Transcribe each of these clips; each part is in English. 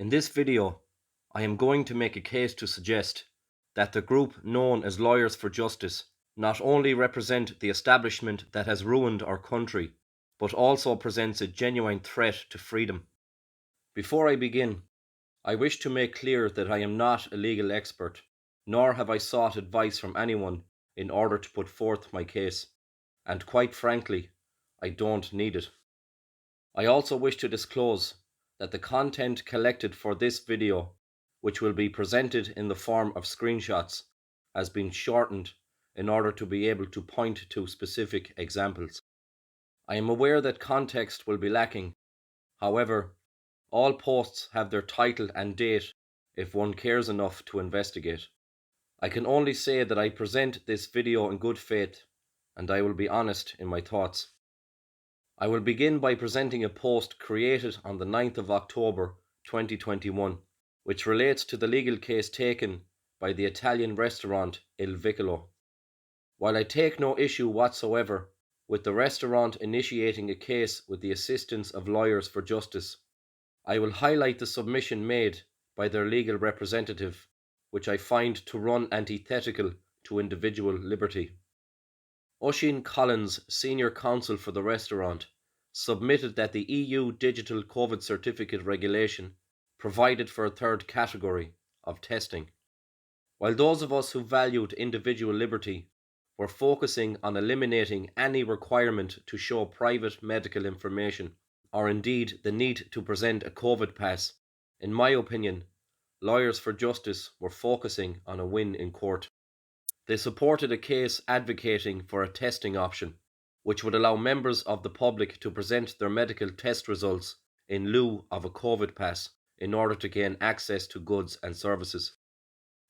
In this video, I am going to make a case to suggest that the group known as Lawyers for Justice not only represent the establishment that has ruined our country, but also presents a genuine threat to freedom. Before I begin, I wish to make clear that I am not a legal expert, nor have I sought advice from anyone in order to put forth my case, and quite frankly, I don't need it. I also wish to disclose that the content collected for this video, which will be presented in the form of screenshots, has been shortened in order to be able to point to specific examples. I am aware that context will be lacking. However, all posts have their title and date if one cares enough to investigate. I can only say that I present this video in good faith, and I will be honest in my thoughts. I will begin by presenting a post created on the 9th of October 2021, which relates to the legal case taken by the Italian restaurant Il Vicolo. While I take no issue whatsoever with the restaurant initiating a case with the assistance of Lawyers for Justice, I will highlight the submission made by their legal representative, which I find to run antithetical to individual liberty. Oisin Collins, Senior Counsel for the restaurant, submitted that the EU Digital COVID Certificate Regulation provided for a third category of testing. While those of us who valued individual liberty were focusing on eliminating any requirement to show private medical information, or indeed the need to present a COVID pass, in my opinion, Lawyers for Justice were focusing on a win in court. They supported a case advocating for a testing option, which would allow members of the public to present their medical test results in lieu of a COVID pass in order to gain access to goods and services.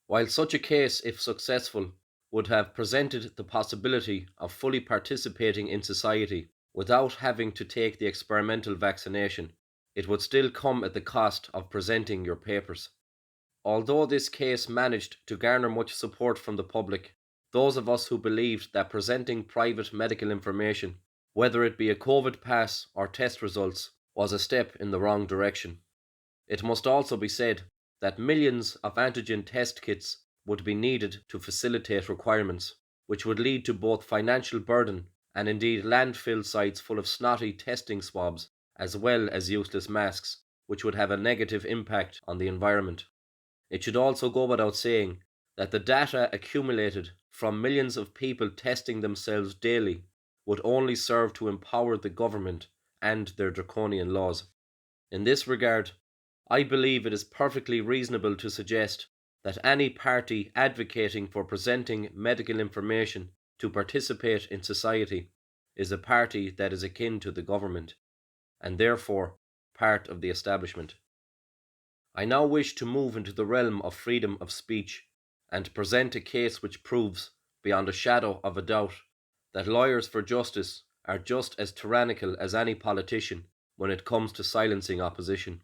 While such a case, if successful, would have presented the possibility of fully participating in society without having to take the experimental vaccination, it would still come at the cost of presenting your papers. Although this case managed to garner much support from the public, those of us who believed that presenting private medical information, whether it be a COVID pass or test results, was a step in the wrong direction. It must also be said that millions of antigen test kits would be needed to facilitate requirements, which would lead to both financial burden and indeed landfill sites full of snotty testing swabs, as well as useless masks, which would have a negative impact on the environment. It should also go without saying that the data accumulated from millions of people testing themselves daily would only serve to empower the government and their draconian laws. In this regard, I believe it is perfectly reasonable to suggest that any party advocating for presenting medical information to participate in society is a party that is akin to the government, and therefore part of the establishment. I now wish to move into the realm of freedom of speech and present a case which proves, beyond a shadow of a doubt, that Lawyers for Justice are just as tyrannical as any politician when it comes to silencing opposition.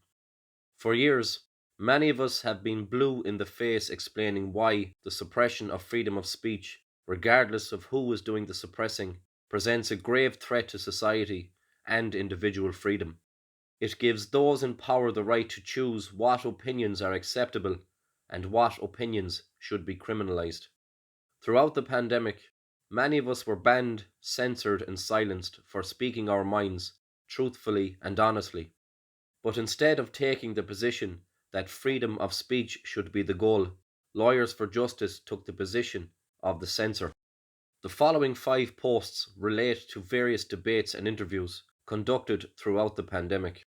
For years, many of us have been blue in the face explaining why the suppression of freedom of speech, regardless of who is doing the suppressing, presents a grave threat to society and individual freedom. It gives those in power the right to choose what opinions are acceptable and what opinions should be criminalized. Throughout the pandemic, many of us were banned, censored and silenced for speaking our minds truthfully and honestly. But instead of taking the position that freedom of speech should be the goal, Lawyers for Justice took the position of the censor. The following 5 posts relate to various debates and interviews conducted throughout the pandemic.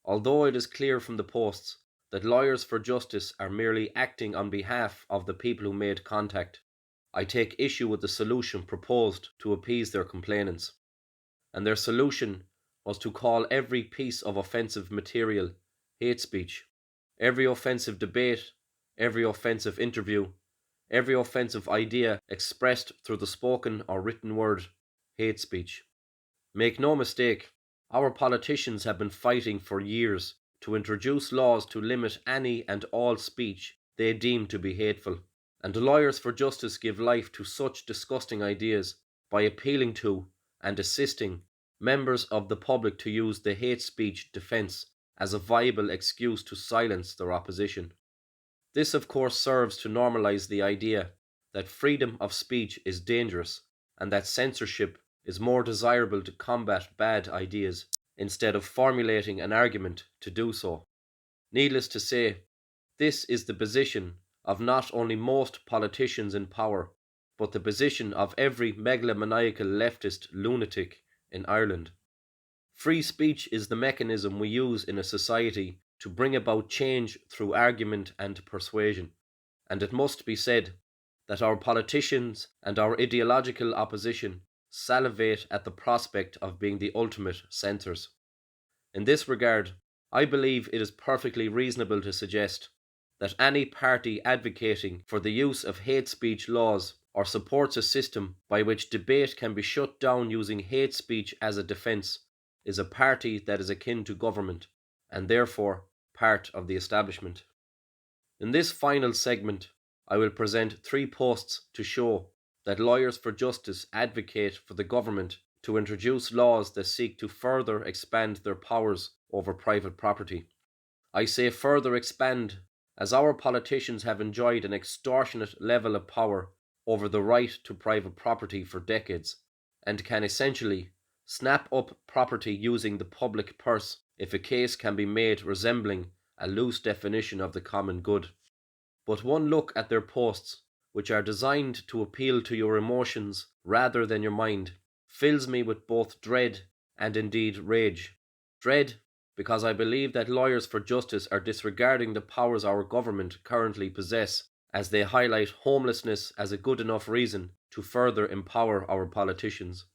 Although it is clear from the posts that Lawyers for Justice are merely acting on behalf of the people who made contact, I take issue with the solution proposed to appease their complainants. And their solution was to call every piece of offensive material hate speech, every offensive debate, every offensive interview, every offensive idea expressed through the spoken or written word hate speech. Make no mistake, our politicians have been fighting for years to introduce laws to limit any and all speech they deem to be hateful, and Lawyers for Justice give life to such disgusting ideas by appealing to and assisting members of the public to use the hate speech defence as a viable excuse to silence their opposition. This, of course, serves to normalize the idea that freedom of speech is dangerous and that censorship is more desirable to combat bad ideas instead of formulating an argument to do so. Needless to say, this is the position of not only most politicians in power, but the position of every megalomaniacal leftist lunatic in Ireland. Free speech is the mechanism we use in a society to bring about change through argument and persuasion, and it must be said that our politicians and our ideological opposition salivate at the prospect of being the ultimate censors. In this regard, I believe it is perfectly reasonable to suggest that any party advocating for the use of hate speech laws or supports a system by which debate can be shut down using hate speech as a defence is a party that is akin to government, and therefore part of the establishment. In this final segment, I will present 3 posts to show that Lawyers for Justice advocate for the government to introduce laws that seek to further expand their powers over private property. I say further expand, as our politicians have enjoyed an extortionate level of power over the right to private property for decades, and can essentially snap up property using the public purse if a case can be made resembling a loose definition of the common good. But one look at their posts, which are designed to appeal to your emotions rather than your mind, fills me with both dread and indeed rage. Dread, because I believe that Lawyers for Justice are disregarding the powers our government currently possess, as they highlight homelessness as a good enough reason to further empower our politicians.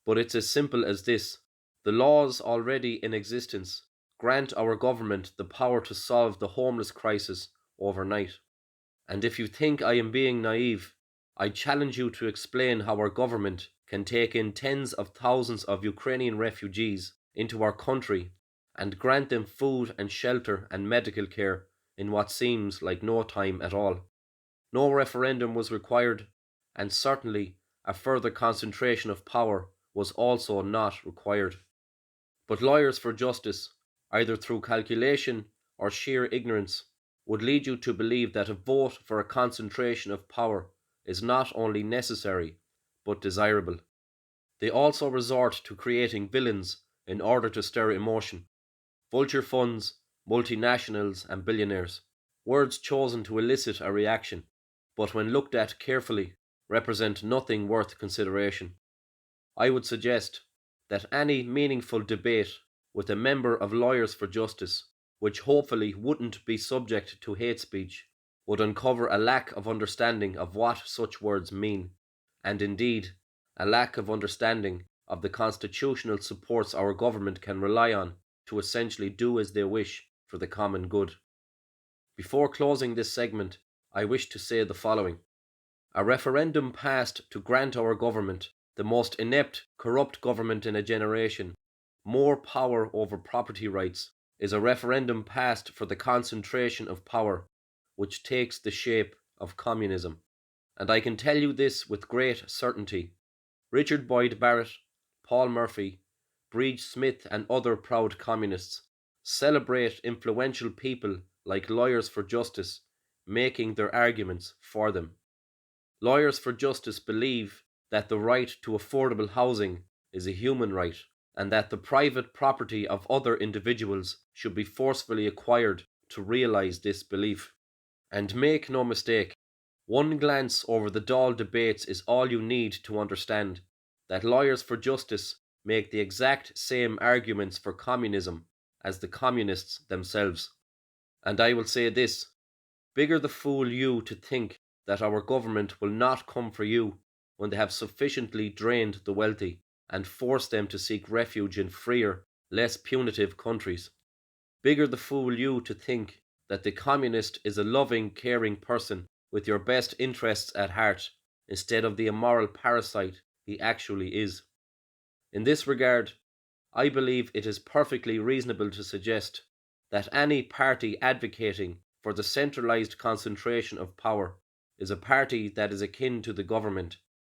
But it's as simple as this. The laws already in existence grant our government the power to solve the homeless crisis overnight. And if you think I am being naive, I challenge you to explain how our government can take in tens of thousands of Ukrainian refugees into our country and grant them food and shelter and medical care in what seems like no time at all. No referendum was required, and certainly a further concentration of power was also not required. But Lawyers for Justice, either through calculation or sheer ignorance, would lead you to believe that a vote for a concentration of power is not only necessary, but desirable. They also resort to creating villains in order to stir emotion. Vulture funds, multinationals and billionaires. Words chosen to elicit a reaction, but when looked at carefully, represent nothing worth consideration. I would suggest that any meaningful debate with a member of Lawyers for Justice, which hopefully wouldn't be subject to hate speech, would uncover a lack of understanding of what such words mean, and indeed a lack of understanding of the constitutional supports our government can rely on to essentially do as they wish for the common good. Before closing this segment, I wish to say the following. A referendum passed to grant our government, the most inept, corrupt government in a generation, more power over property rights is a referendum passed for the concentration of power, which takes the shape of communism. And I can tell you this with great certainty. Richard Boyd Barrett, Paul Murphy, Breege Smith and other proud communists celebrate influential people like Lawyers for Justice making their arguments for them. Lawyers for Justice believe that the right to affordable housing is a human right, and that the private property of other individuals should be forcefully acquired to realise this belief. And make no mistake, one glance over the Dáil debates is all you need to understand that Lawyers for Justice make the exact same arguments for communism as the communists themselves. And I will say this, bigger the fool you to think that our government will not come for you when they have sufficiently drained the wealthy and forced them to seek refuge in freer, less punitive countries. Bigger the fool you to think that the communist is a loving, caring person with your best interests at heart, instead of the immoral parasite he actually is. In this regard, I believe it is perfectly reasonable to suggest that any party advocating for the centralised concentration of power is a party that is akin to the government,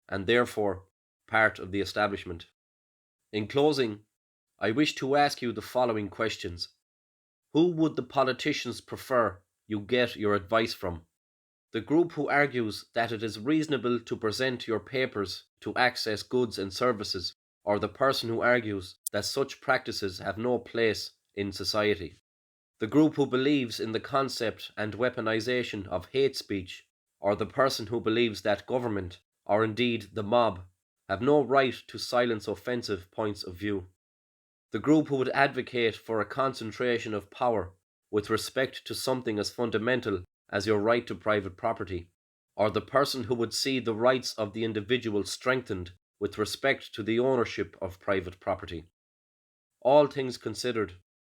and therefore part of the establishment. In closing, I wish to ask you the following questions. Who would the politicians prefer you get your advice from? The group who argues that it is reasonable to present your papers to access goods and services, or the person who argues that such practices have no place in society? The group who believes in the concept and weaponization of hate speech, or the person who believes that government, or indeed the mob, have no right to silence offensive points of view? The group who would advocate for a concentration of power with respect to something as fundamental as your right to private property, or the person who would see the rights of the individual strengthened with respect to the ownership of private property? All things considered,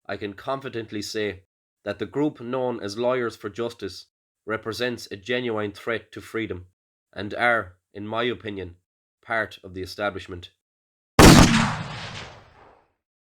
I can confidently say that the group known as Lawyers for Justice represents a genuine threat to freedom and are, in my opinion, part of the establishment.